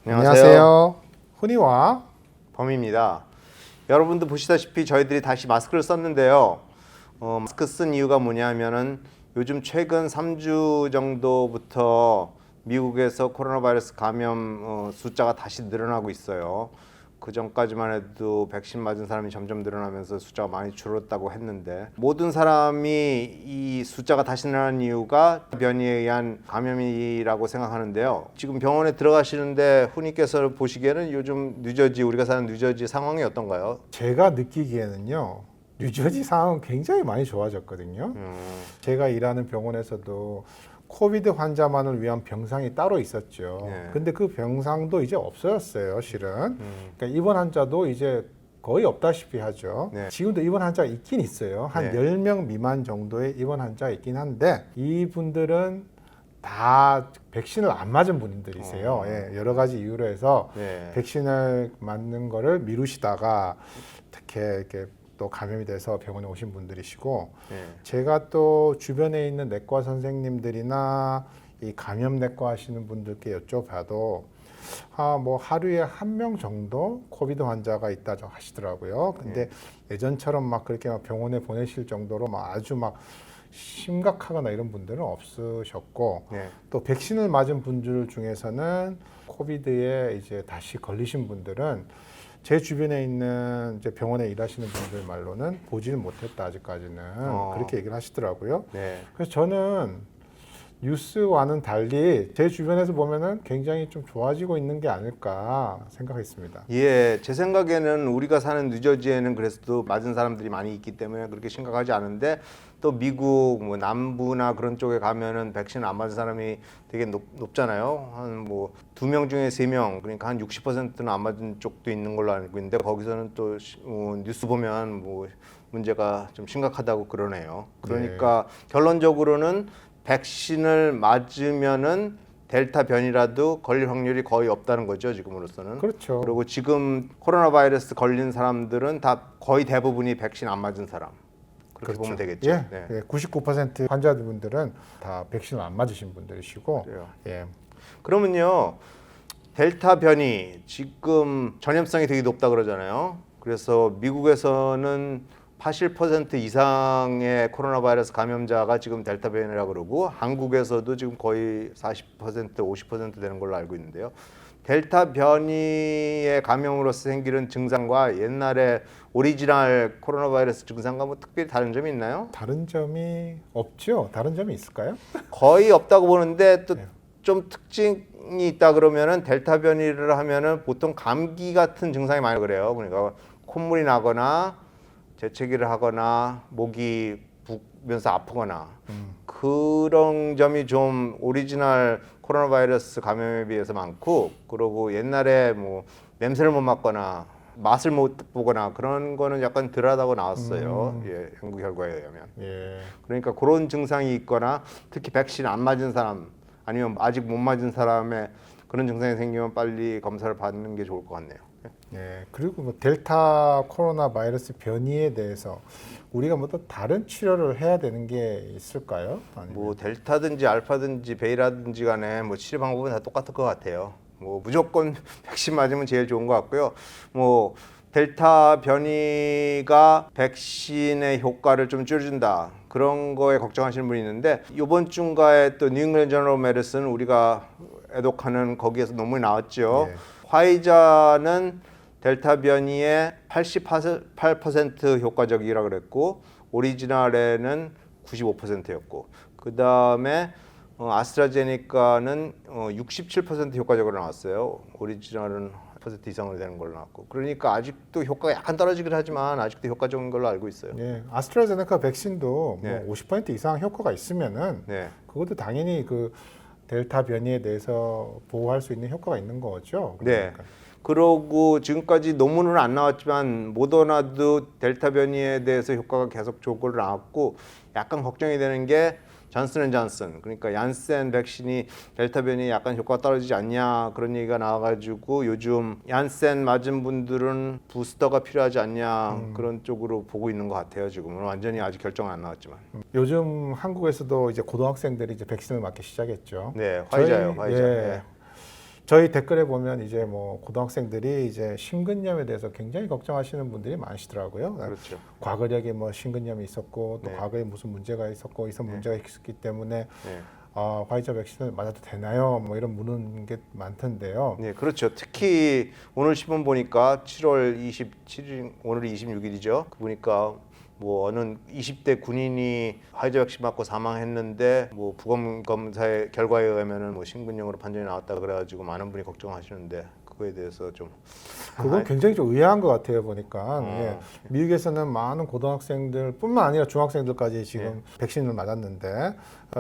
안녕하세요. 훈이와 범입니다. 여러분도 보시다시피 저희들이 다시 마스크를 썼는데요. 마스크 쓴 이유가 뭐냐면은 요즘 최근 3주 정도부터 미국에서 코로나 바이러스 감염 숫자가 다시 늘어나고 있어요. 그 전까지만 해도 백신 맞은 사람이 점점 늘어나면서 숫자가 많이 줄었다고 했는데, 모든 사람이 이 숫자가 다시 늘어난 이유가 변이에 의한 감염이라고 생각하는데요. 지금 병원에 들어가시는데 훈이께서 보시기에는 요즘 뉴저지, 우리가 사는 뉴저지 상황이 어떤가요? 제가 느끼기에는요. 뉴저지 상황은 굉장히 많이 좋아졌거든요. 제가 일하는 병원에서도 코비드 환자만을 위한 병상이 따로 있었죠. 네. 근데 그 병상도 이제 없어졌어요, 실은. 그러니까 입원 환자도 이제 거의 없다시피 하죠. 네. 지금도 입원 환자가 있긴 있어요. 한 네. 10명 미만 정도의 입원 환자가 있긴 한데 이분들은 다 백신을 안 맞은 분들이세요. 예, 여러 가지 이유로 해서 네. 백신을 맞는 거를 미루시다가 특히 이렇게 또 감염이 돼서 병원에 오신 분들이시고, 네. 제가 또 주변에 있는 내과 선생님들이나 이 감염 내과 하시는 분들께 여쭤봐도 뭐 하루에 한 명 정도 코비드 환자가 있다 하시더라고요. 근데 예전처럼 막 그렇게 막 병원에 보내실 정도로 막 아주 막 심각하거나 이런 분들은 없으셨고, 네. 또 백신을 맞은 분들 중에서는 코비드에 이제 다시 걸리신 분들은 제 주변에 있는 이제 병원에 일하시는 분들 말로는 보지는 못했다 아직까지는 그렇게 얘기를 하시더라고요. 네. 그래서 저는 뉴스와는 달리 제 주변에서 보면은 굉장히 좀 좋아지고 있는 게 아닐까 생각했습니다. 예, 제 생각에는 우리가 사는 뉴저지에는 그래도 맞은 사람들이 많이 있기 때문에 그렇게 심각하지 않은데, 또 미국 뭐 남부나 그런 쪽에 가면은 백신 안 맞은 사람이 되게 높잖아요. 한 뭐 2명 중에 3명, 그러니까 한 60%는 안 맞은 쪽도 있는 걸로 알고 있는데, 거기서는 또 뉴스 보면 뭐 문제가 좀 심각하다고 그러네요. 그러니까 결론적으로는 백신을 맞으면은 델타 변이라도 걸릴 확률이 거의 없다는 거죠, 지금으로서는. 그렇죠. 그리고 지금 코로나 바이러스 걸린 사람들은 다 거의 대부분이 백신 안 맞은 사람. 그렇게 보면 되겠죠. 예, 네. 예, 99% 환자분들은 다 백신을 안 맞으신 분들이시고, 그래요. 예, 그러면요, 델타 변이 지금 전염성이 되게 높다 그러잖아요. 그래서 미국에서는 80% 이상의 코로나 바이러스 감염자가 지금 델타 변이라고 그러고, 한국에서도 지금 거의 40%, 50% 되는 걸로 알고 있는데요. 델타 변이의 감염으로서 생기는 증상과 옛날에 오리지널 코로나 바이러스 증상과 뭐 특별히 다른 점이 있나요? 다른 점이 없죠? 다른 점이 있을까요? 거의 없다고 보는데, 또 네. 좀 특징이 있다 그러면은 델타 변이를 하면은 보통 감기 같은 증상이 많이 그래요. 그러니까 콧물이 나거나 재채기를 하거나 목이 붓면서 아프거나 그런 점이 좀 오리지널 코로나 바이러스 감염에 비해서 많고, 그리고 옛날에 뭐 냄새를 못 맡거나 맛을 못 보거나 그런 거는 약간 덜하다고 나왔어요. 예, 연구 결과에 의하면. 예. 그러니까 그런 증상이 있거나, 특히 백신 안 맞은 사람 아니면 아직 못 맞은 사람의 그런 증상이 생기면 빨리 검사를 받는 게 좋을 것 같네요. 예, 그리고 뭐 델타 코로나 바이러스 변이에 대해서 우리가 뭐 또 다른 치료를 해야 되는 게 있을까요? 아니면 뭐 델타든지 알파든지 베이라든지 간에 뭐 치료 방법은 다 똑같을 것 같아요. 뭐 무조건 백신 맞으면 제일 좋은 것 같고요. 뭐 델타 변이가 백신의 효과를 좀 줄여준다, 그런 거에 걱정하시는 분이 있는데, 이번 주인가에 또 뉴잉글랜드 저널 오브 메디슨, 우리가 애독하는 거기에서 논문이 나왔죠. 예. 화이자는 델타 변이에 88% 효과적이라 그랬고, 오리지널에는 95%였고, 그 다음에 아스트라제네카는 67% 효과적으로 나왔어요. 오리지널은 10% 이상으로 되는 걸로 나왔고, 그러니까 아직도 효과가 약간 떨어지긴 하지만 아직도 효과적인 걸로 알고 있어요. 예, 아스트라제네카 백신도 네. 뭐 50% 이상 효과가 있으면은 네. 그것도 당연히 그 델타 변이에 대해서 보호할 수 있는 효과가 있는 거죠. 네. 그러니까. 그러고 지금까지 논문은 안 나왔지만 모더나도 델타 변이에 대해서 효과가 계속 좋은 걸로 나왔고, 약간 걱정이 되는 게 존슨앤존슨, 그러니까 얀센 백신이 델타 변이에 약간 효과가 떨어지지 않냐, 그런 얘기가 나와가지고 요즘 얀센 맞은 분들은 부스터가 필요하지 않냐, 그런 쪽으로 보고 있는 것 같아요. 지금은 완전히 아직 결정은 안 나왔지만. 요즘 한국에서도 이제 고등학생들이 이제 백신을 맞기 시작했죠. 네, 화이자요, 저희- 화이자. 예. 네. 저희 댓글에 보면 이제 뭐 고등학생들이 이제 심근염에 대해서 굉장히 걱정하시는 분들이 많으시더라고요. 그렇죠. 과거력에 뭐 심근염이 있었고 또 네. 과거에 무슨 문제가 있었고 이런 문제가 있었기 때문에 네. 화이자 백신을 맞아도 되나요? 뭐 이런 묻는 게 많던데요. 네, 그렇죠. 특히 오늘 신문 보니까 7월 27일, 오늘이 26일이죠. 보니까 뭐 어느 20대 군인이 화이자 백신 맞고 사망했는데 뭐 부검 검사의 결과에 의하면은 뭐 심근염으로 판정이 나왔다 그래가지고 많은 분이 걱정하시는데 그거에 대해서 좀 그건 굉장히 좀 의아한 것 같아요 보니까. 예. 미국에서는 많은 고등학생들뿐만 아니라 중학생들까지 지금 백신을 맞았는데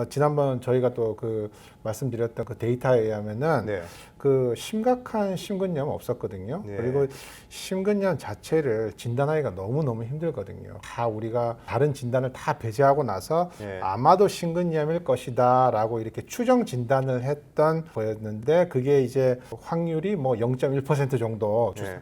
지난번 저희가 또 그 말씀드렸던 그 데이터에 의하면은 네. 그 심각한 심근염 없었거든요. 네. 그리고 심근염 자체를 진단하기가 너무 힘들거든요. 다 우리가 다른 진단을 다 배제하고 나서 네. 아마도 심근염일 것이다라고 이렇게 추정 진단을 했던 거였는데 그게 이제 확률이 뭐 0.1% 정도 네.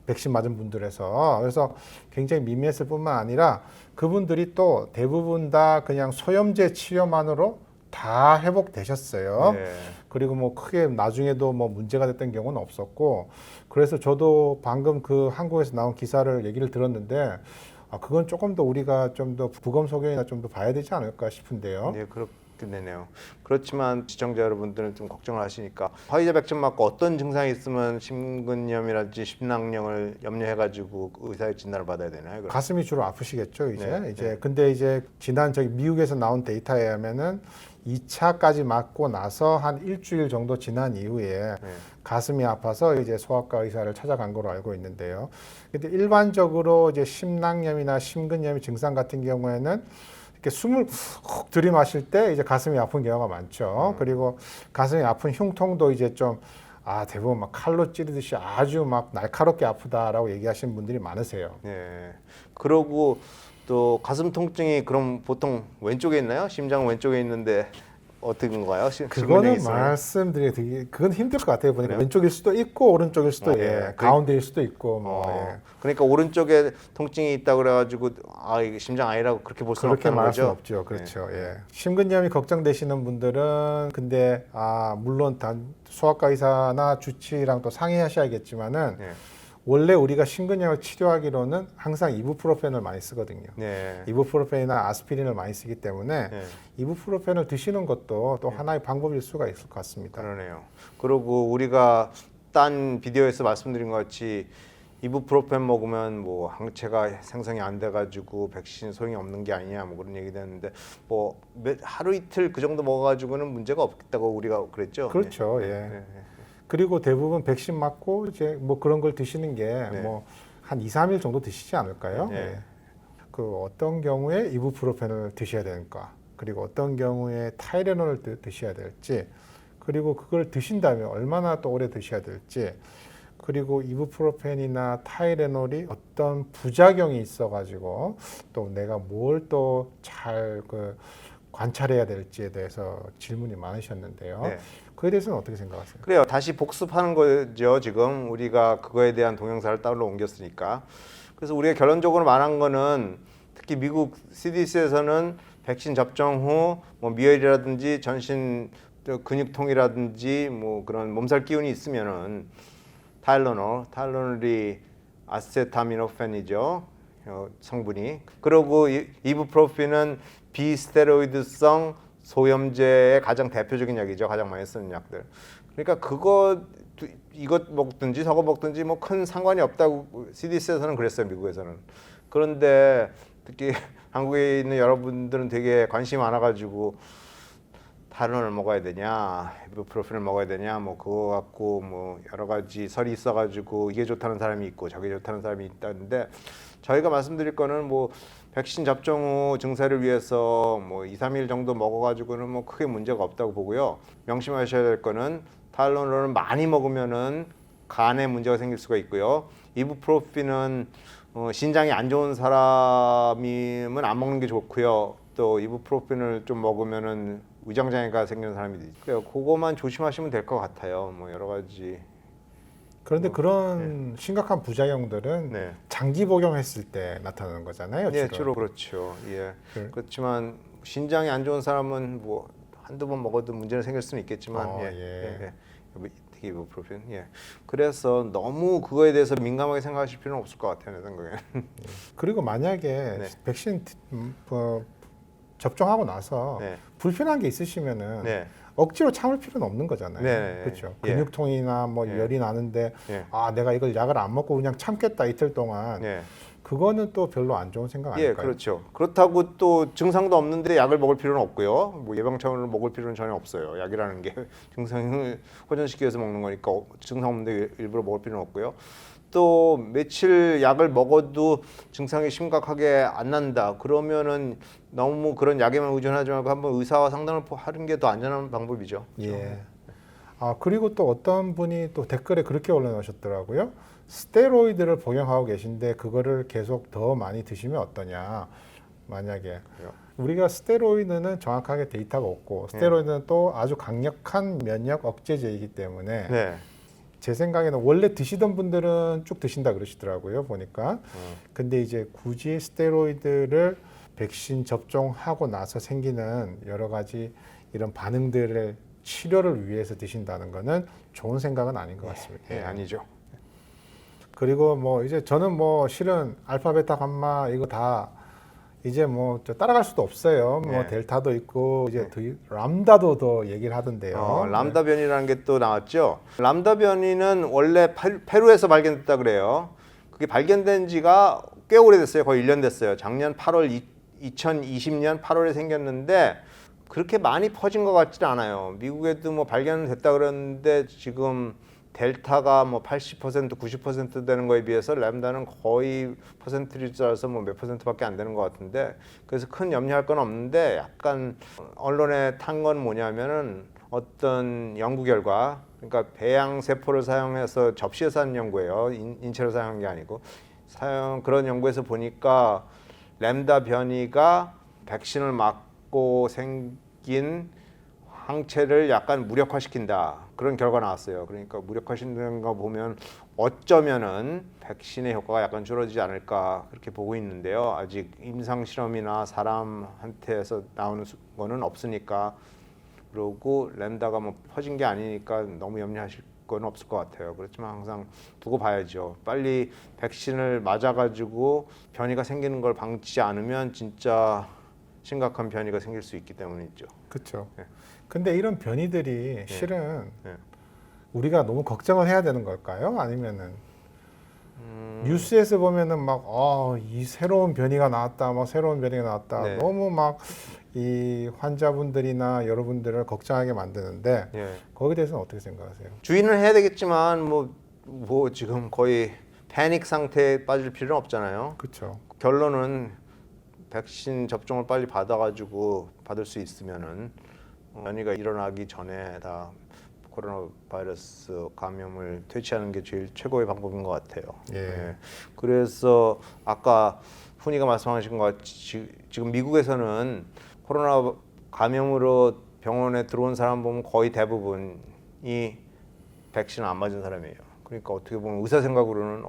백신 맞은 분들에서 그래서 굉장히 미미했을 뿐만 아니라 그분들이 또 대부분 다 그냥 소염제 치료만으로 다 회복되셨어요. 네. 그리고 뭐 크게 나중에도 뭐 문제가 됐던 경우는 없었고 그래서 저도 방금 그 한국에서 나온 기사를 얘기를 들었는데 그건 조금 더 우리가 좀 더 부검 소견이나 좀 더 봐야 되지 않을까 싶은데요. 네, 그렇게 되네요. 그렇지만 시청자 여러분들은 좀 걱정을 하시니까 화이자 백신 맞고 어떤 증상이 있으면 심근염이라든지 심낭염을 염려해가지고 의사의 진단을 받아야 되나요? 그럼? 가슴이 주로 아프시겠죠, 이제. 네, 이제 근데 이제 지난 저기 미국에서 나온 데이터에 의하면은 2차까지 맞고 나서 한 일주일 정도 지난 이후에 네. 가슴이 아파서 이제 소아과 의사를 찾아간 걸로 알고 있는데요. 근데 일반적으로 이제 심낭염이나 심근염의 증상 같은 경우에는 이렇게 숨을 훅 들이마실 때 이제 가슴이 아픈 경우가 많죠. 그리고 가슴이 아픈 흉통도 이제 좀 대부분 막 칼로 찌르듯이 아주 막 날카롭게 아프다라고 얘기하시는 분들이 많으세요. 네. 그러고 또 가슴 통증이 그럼 보통 왼쪽에 있나요? 심장 왼쪽에 있는데 어떤 건가요? 심근염이 그거는 있으면? 말씀드리기 되게 그건 힘들 것 같아요. 보니까 그래요? 왼쪽일 수도 있고 오른쪽일 수도 네. 가운데일 수도 있고 뭐 그러니까 오른쪽에 통증이 있다 그래가지고 이게 심장 아니라고 그렇게 볼 수는 그렇게 없다는 말할 수는 거죠? 없죠. 그렇죠. 예. 심근염이 걱정되시는 분들은 근데 물론 단 소아과 의사나 주치의랑 또 상의하셔야겠지만은 네. 원래 우리가 심근염을 치료하기로는 항상 이부프로펜을 많이 쓰거든요. 네. 이부프로펜이나 아스피린을 많이 쓰기 때문에 네. 이부프로펜을 드시는 것도 또 하나의 방법일 수가 있을 것 같습니다. 그러네요. 그리고 우리가 딴 비디오에서 말씀드린 것 같이 이부프로펜 먹으면 뭐 항체가 생성이 안 돼가지고 백신 소용이 없는 게 아니냐 뭐 그런 얘기도 했는데 뭐 하루 이틀 그 정도 먹어가지고는 문제가 없다고 우리가 그랬죠. 그렇죠. 네. 예. 네. 네. 그리고 대부분 백신 맞고 이제 뭐 그런 걸 드시는 게 네. 뭐 한 2, 3일 정도 드시지 않을까요? 네. 예. 그 어떤 경우에 이부프로펜을 드셔야 되는가? 그리고 어떤 경우에 타이레놀을 드셔야 될지 그리고 그걸 드신다면 얼마나 또 오래 드셔야 될지 그리고 이부프로펜이나 타이레놀이 어떤 부작용이 있어가지고 또 내가 뭘 또 잘 관찰해야 될지에 대해서 질문이 많으셨는데요. 네. 그에 대해서는 어떻게 생각하세요? 그래요. 다시 복습하는 거죠. 지금 우리가 그거에 대한 동영상을 따로 옮겼으니까. 그래서 우리가 결론적으로 말한 거는 특히 미국 CDC에서는 백신 접종 후 뭐 미열이라든지 전신 근육통이라든지 뭐 그런 몸살 기운이 있으면은 타일러놀이 아세타미노펜이죠. 성분이. 그리고 이부프로펜은 비스테로이드성 소염제의 가장 대표적인 약이죠. 가장 많이 쓰는 약들. 그러니까 이것 먹든지 저거 먹든지 뭐 큰 상관이 없다고 CDC에서는 그랬어요. 미국에서는. 그런데 특히 한국에 있는 여러분들은 되게 관심이 많아가지고 타이레놀을 먹어야 되냐, 이부프로펜을 먹어야 되냐, 뭐 그거 갖고 뭐 여러 가지 설이 있어가지고 이게 좋다는 사람이 있고 저게 좋다는 사람이 있다는데 저희가 말씀드릴 거는 뭐 백신 접종 후 증세를 위해서 뭐 2, 3일 정도 먹어가지고는 뭐 크게 문제가 없다고 보고요. 명심하셔야 될 거는 타일러놀을 많이 먹으면은 간에 문제가 생길 수가 있고요. 이부프로펜은 신장이 안 좋은 사람이면 안 먹는 게 좋고요. 또 이부프로펜을 좀 먹으면은 위장장애가 생기는 사람이 있고요. 그거만 조심하시면 될 것 같아요. 뭐 여러 가지. 그런데 그런 심각한 부작용들은 네. 장기 복용했을 때 나타나는 거잖아요. 네, 주로. 주로 그렇죠. 예. 그- 그렇지만 신장이 안 좋은 사람은 뭐 한두 번 먹어도 문제는 생길 수는 있겠지만 예. 예. 특히 이부프로펜. 예. 그래서 너무 그거에 대해서 민감하게 생각하실 필요는 없을 것 같아요, 내 생각에는. 그리고 만약에 네. 백신 접종하고 나서 네. 불편한 게 있으시면은 네. 억지로 참을 필요는 없는 거잖아요. 네. 그렇죠. 예. 근육통이나 뭐 예. 열이 나는데 예. 아 내가 이걸 약을 안 먹고 그냥 참겠다 이틀 동안 예. 그거는 또 별로 안 좋은 생각 예, 아닐까요? 그렇죠. 그렇다고 또 증상도 없는데 약을 먹을 필요는 없고요. 뭐 예방 차원으로 먹을 필요는 전혀 없어요. 약이라는 게 증상을 호전시키기 위해서 먹는 거니까 증상 없는데 일부러 먹을 필요는 없고요. 또 며칠 약을 먹어도 증상이 심각하게 안 난다. 그러면은 너무 그런 약에만 의존하지 말고 한번 의사와 상담을 하는 게 더 안전한 방법이죠. 예. 아 그리고 또 어떤 분이 또 댓글에 그렇게 올려놓으셨더라고요. 스테로이드를 복용하고 계신데 그거를 계속 더 많이 드시면 어떠냐. 만약에 그래요? 우리가 스테로이드는 정확하게 데이터가 없고 스테로이드는 또 아주 강력한 면역 억제제이기 때문에 네. 제 생각에는 원래 드시던 분들은 쭉 드신다 그러시더라고요 보니까. 근데 이제 굳이 스테로이드를 백신 접종하고 나서 생기는 여러 가지 이런 반응들을 치료를 위해서 드신다는 거는 좋은 생각은 아닌 것 같습니다. 예, 아니죠. 그리고 뭐 이제 저는 뭐 실은 알파, 베타, 감마 이거 다 이제 뭐 따라갈 수도 없어요. 뭐 네. 델타도 있고 이제 람다도 더 얘기를 하던데요. 람다 변이라는 게 또 나왔죠. 람다 변이는 원래 페루에서 발견됐다 그래요. 그게 발견된 지가 꽤 오래됐어요. 거의 1년 됐어요. 작년 8월 2020년 8월에 생겼는데 그렇게 많이 퍼진 것 같지는 않아요. 미국에도 뭐 발견됐다 그러는데 지금 델타가 뭐 80%, 90% 되는 거에 비해서 람다는 거의 퍼센트를 따라서 뭐 몇 퍼센트밖에 안 되는 것 같은데 그래서 큰 염려할 건 없는데 약간 언론에 탄 건 뭐냐면은 어떤 연구 결과 그러니까 배양 세포를 사용해서 접시에서 하는 연구예요. 인체로 사용한 게 아니고 그런 연구에서 보니까 람다 변이가 백신을 맞고 생긴 항체를 약간 무력화시킨다 그런 결과 나왔어요. 그러니까 무력화시키는 거 보면 어쩌면은 백신의 효과가 약간 줄어들지 않을까 그렇게 보고 있는데요. 아직 임상 실험이나 사람한테서 나오는 거는 없으니까 그리고 람다가 뭐 퍼진 게 아니니까 너무 염려하실 건 없을 것 같아요. 그렇지만 항상 두고 봐야죠. 빨리 백신을 맞아가지고 변이가 생기는 걸 방치지 않으면 진짜 심각한 변이가 생길 수 있기 때문이죠. 그렇죠. 네. 근데 이런 변이들이 실은 네. 우리가 너무 걱정을 해야 되는 걸까요? 아니면은 뉴스에서 보면은 막 이 새로운 변이가 나왔다, 막 새로운 변이가 나왔다, 네. 너무 막 이 환자분들이나 여러분들을 걱정하게 만드는데 예. 거기에 대해서는 어떻게 생각하세요? 주의는 해야 되겠지만 뭐 지금 거의 패닉 상태에 빠질 필요는 없잖아요. 그렇죠. 결론은 백신 접종을 빨리 받을 수 있으면은 변이가 일어나기 전에 다 코로나 바이러스 감염을 퇴치하는 게 제일 최고의 방법인 것 같아요. 예. 그래서 아까 훈이가 말씀하신 것 같이 지금 미국에서는 코로나 감염으로 병원에 들어온 사람 보면 거의 대부분이 백신을 안 맞은 사람이에요. 그러니까 어떻게 보면 의사 생각으로는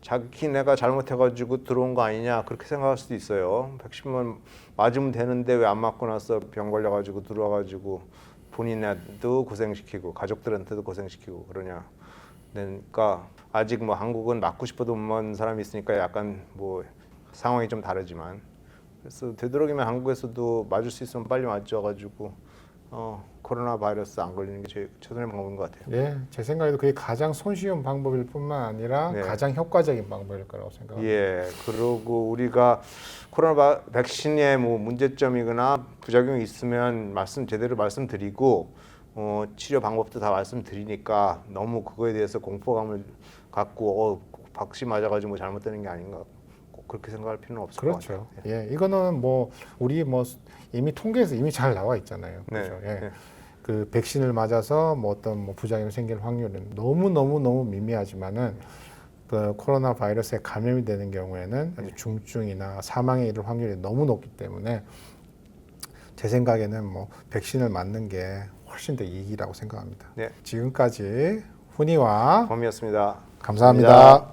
자기네가 잘못해가지고 들어온 거 아니냐 그렇게 생각할 수도 있어요. 백신만 맞으면 되는데 왜 안 맞고 나서 병 걸려가지고 들어와가지고 본인한테도 고생시키고 가족들한테도 고생시키고 그러냐. 그러니까 아직 뭐 한국은 맞고 싶어도 못 맞는 사람이 있으니까 약간 뭐 상황이 좀 다르지만 그래서 되도록이면 한국에서도 맞을 수 있으면 빨리 맞아가지고 코로나 바이러스 안 걸리는 게 제일 최선의 방법인 것 같아요. 예, 제 생각에도 그게 가장 손쉬운 방법일 뿐만 아니라 네. 가장 효과적인 방법일 거라고 생각합니다. 예, 그리고 우리가 코로나 백신의 뭐 문제점이거나 부작용이 있으면 제대로 말씀드리고 치료 방법도 다 말씀드리니까 너무 그거에 대해서 공포감을 갖고 백신 맞아가지고 뭐 잘못되는 게 아닌가 꼭 그렇게 생각할 필요는 없을 것 그렇죠. 같아요. 예, 이거는 뭐 우리 뭐 이미 통계에서 이미 잘 나와 있잖아요. 네. 그렇죠. 예. 네. 그 백신을 맞아서 뭐 어떤 뭐 부작용이 생길 확률은 너무 미미하지만은 그 코로나 바이러스에 감염이 되는 경우에는 아주 중증이나 사망에 이를 확률이 너무 높기 때문에 제 생각에는 뭐 백신을 맞는 게 훨씬 더 이익이라고 생각합니다. 네. 지금까지 훈이와 범이었습니다. 감사합니다.